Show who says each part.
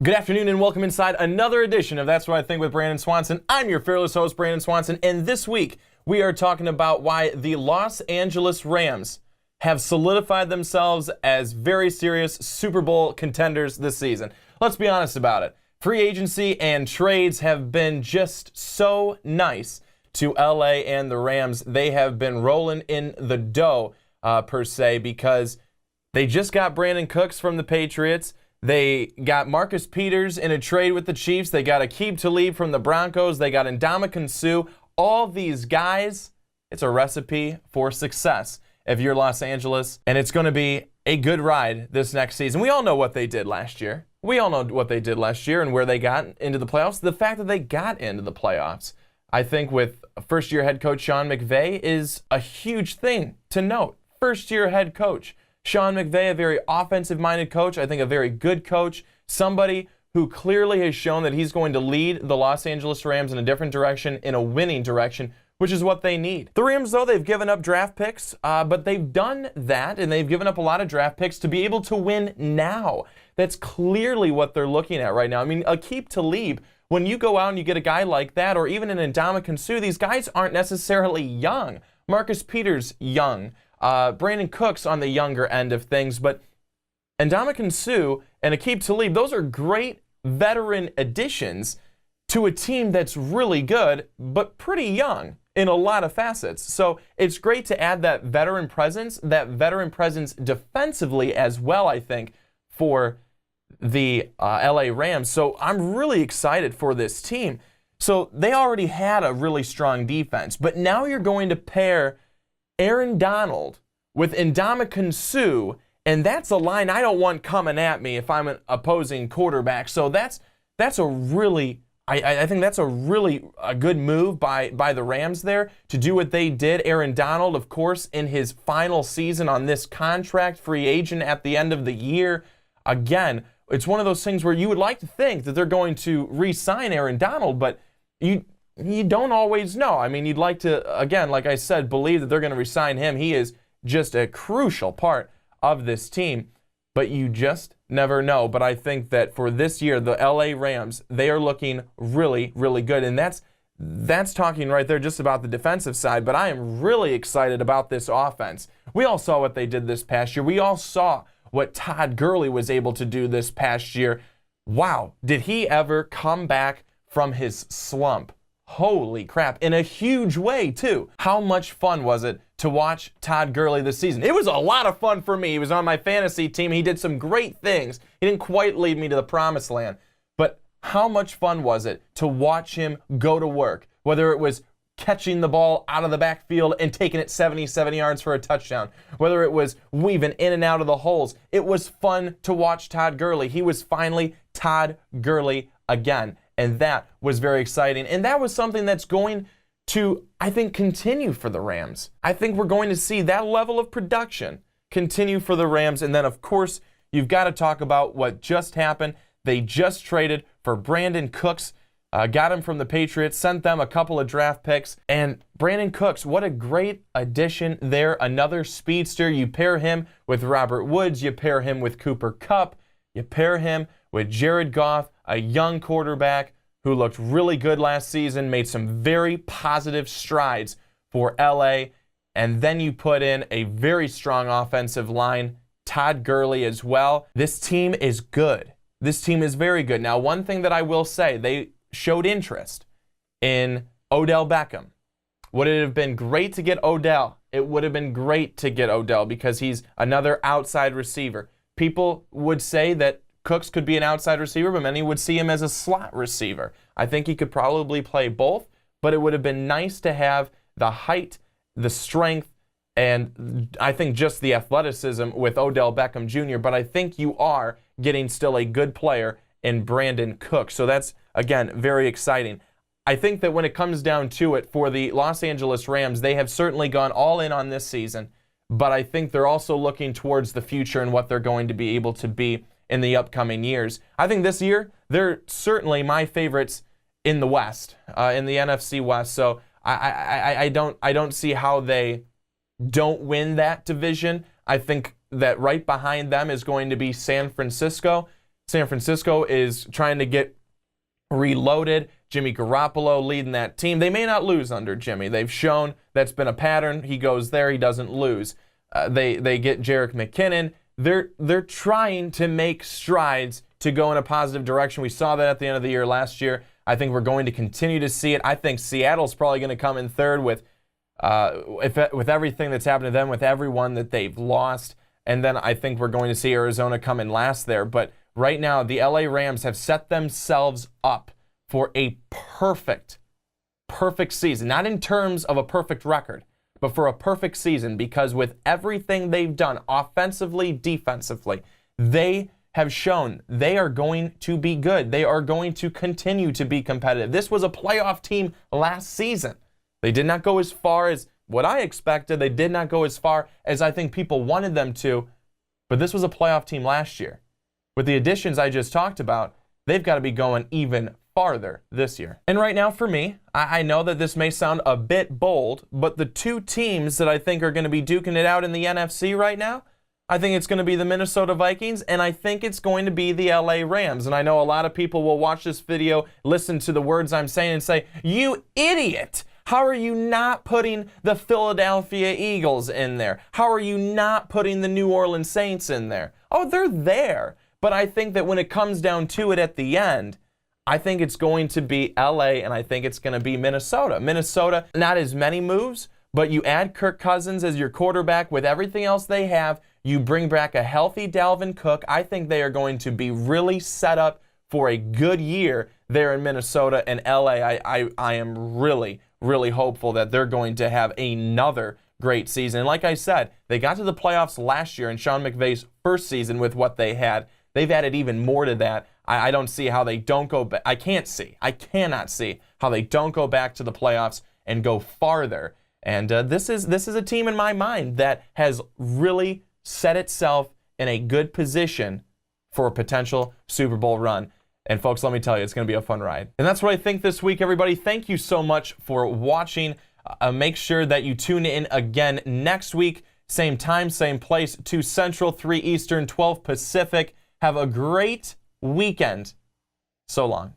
Speaker 1: Good afternoon and welcome inside another edition of That's What I Think with Brandon Swanson. I'm your fearless host, Brandon Swanson, and this week we are talking about why the Los Angeles Rams have solidified themselves as very serious Super Bowl contenders this season. Let's be honest about it. Free agency and trades have been just so nice to LA and the Rams. They have been rolling in the dough, per se, because they just got Brandon Cooks from the Patriots. They got Marcus Peters in a trade with the Chiefs. They got Aqib Talib from the Broncos. They got Ndamukong Suh. All these guys, it's a recipe for success if you're Los Angeles. And it's going to be a good ride this next season. We all know what they did last year. And where they got into the playoffs. The fact that they got into the playoffs, I think with first-year head coach Sean McVay, is a huge thing to note. First-year head coach Sean McVay, a very offensive-minded coach, I think a very good coach, somebody who clearly has shown that he's going to lead the Los Angeles Rams in a different direction, in a winning direction, which is what they need. The Rams, though, they've given up draft picks, but they've done that, and they've given up a lot of draft picks to be able to win now. That's clearly what they're looking at right now. I mean, Aqib Talib, when you go out and you get a guy like that, or even an Ndamukong Suh, these guys aren't necessarily young. Marcus Peters, young. Brandon Cooks on the younger end of things, but Ndamukong Suh and Aqib Talib, those are great veteran additions to a team that's really good, but pretty young in a lot of facets. So it's great to add that veteran presence defensively as well, I think, for the LA Rams. So I'm really excited for this team. So they already had a really strong defense, but now you're going to pair Aaron Donald with Ndamukong Suh, and that's a line I don't want coming at me if I'm an opposing quarterback. So that's a really, I think that's a good move by the Rams there to do what they did. Aaron Donald, of course, in his final season on this contract, free agent at the end of the year. Again, it's one of those things where you would like to think that they're going to re-sign Aaron Donald, but you don't always know. I mean, you'd like to, again, like I said, believe that they're going to re-sign him. He is just a crucial part of this team, but you just never know. But I think that for this year, the LA Rams, they are looking really, really good. And that's talking right there just about the defensive side, but I am really excited about this offense. We all saw what they did this past year. We all saw what Todd Gurley was able to do this past year. Wow, did he ever come back from his slump? Holy crap, in a huge way, too. How much fun was it to watch Todd Gurley this season? It was a lot of fun for me. He was on my fantasy team. He did some great things. He didn't quite lead me to the promised land. But how much fun was it to watch him go to work? Whether it was catching the ball out of the backfield and taking it 77 yards for a touchdown. Whether it was weaving in and out of the holes. It was fun to watch Todd Gurley. He was finally Todd Gurley again. And that was very exciting. And that was something that's going to, I think, continue for the Rams. I think we're going to see that level of production continue for the Rams. And then, of course, you've got to talk about what just happened. They just traded for Brandon Cooks, got him from the Patriots, sent them a couple of draft picks. And Brandon Cooks, what a great addition there. Another speedster. You pair him with Robert Woods. You pair him with Cooper Kupp. You pair him with Jared Goff, a young quarterback who looked really good last season, made some very positive strides for LA, and then you put in a very strong offensive line, Todd Gurley as well. This team is good. This team is very good. Now, one thing that I will say, they showed interest in Odell Beckham. Would it have been great to get Odell? It would have been great to get Odell because he's another outside receiver. People would say that Cooks could be an outside receiver, but many would see him as a slot receiver. I think he could probably play both, but it would have been nice to have the height, the strength, and I think just the athleticism with Odell Beckham Jr., but I think you are getting still a good player in Brandon Cooks. So that's, again, very exciting. I think that when it comes down to it, for the Los Angeles Rams, they have certainly gone all in on this season, but I think they're also looking towards the future and what they're going to be able to be in the upcoming years. I think this year, they're certainly my favorites in the West, in the NFC West. So I don't see how they don't win that division. I think that right behind them is going to be San Francisco. San Francisco is trying to get reloaded. Jimmy Garoppolo leading that team. They may not lose under Jimmy. They've shown that's been a pattern. He goes there, he doesn't lose. They get Jerick McKinnon. They're trying to make strides to go in a positive direction. We saw that at the end of the year last year. I think we're going to continue to see it. I think Seattle's probably going to come in third with everything that's happened to them, with everyone that they've lost. And then I think we're going to see Arizona come in last there. But right now, the LA Rams have set themselves up for a perfect season. Not in terms of a perfect record, but for a perfect season, because with everything they've done, offensively, defensively, they have shown they are going to be good. They are going to continue to be competitive. This was a playoff team last season. They did not go as far as what I expected. They did not go as far as I think people wanted them to, but this was a playoff team last year. With the additions I just talked about, they've got to be going even farther this year. And right now for me, I know that this may sound a bit bold, but the two teams that I think are going to be duking it out in the NFC right now, I think it's going to be the Minnesota Vikings, and I think it's going to be the LA Rams. And I know a lot of people will watch this video, listen to the words I'm saying, and say, "You idiot! How are you not putting the Philadelphia Eagles in there? How are you not putting the New Orleans Saints in there?" Oh, they're there. But I think that when it comes down to it at the end, I think it's going to be LA, and I think it's going to be Minnesota. Minnesota, not as many moves, but you add Kirk Cousins as your quarterback with everything else they have. You bring back a healthy Dalvin Cook. I think they are going to be really set up for a good year there in Minnesota and LA. I am really hopeful that they're going to have another great season. And like I said, they got to the playoffs last year in Sean McVay's first season with what they had. They've added even more to that. I don't see how they don't go back. I cannot see how they don't go back to the playoffs and go farther. And this is a team in my mind that has really set itself in a good position for a potential Super Bowl run. And folks, let me tell you, it's going to be a fun ride. And that's what I think this week, everybody. Thank you so much for watching. Make sure that you tune in again next week. Same time, same place, 2 Central, 3 Eastern, 12 Pacific. Have a great weekend. So long.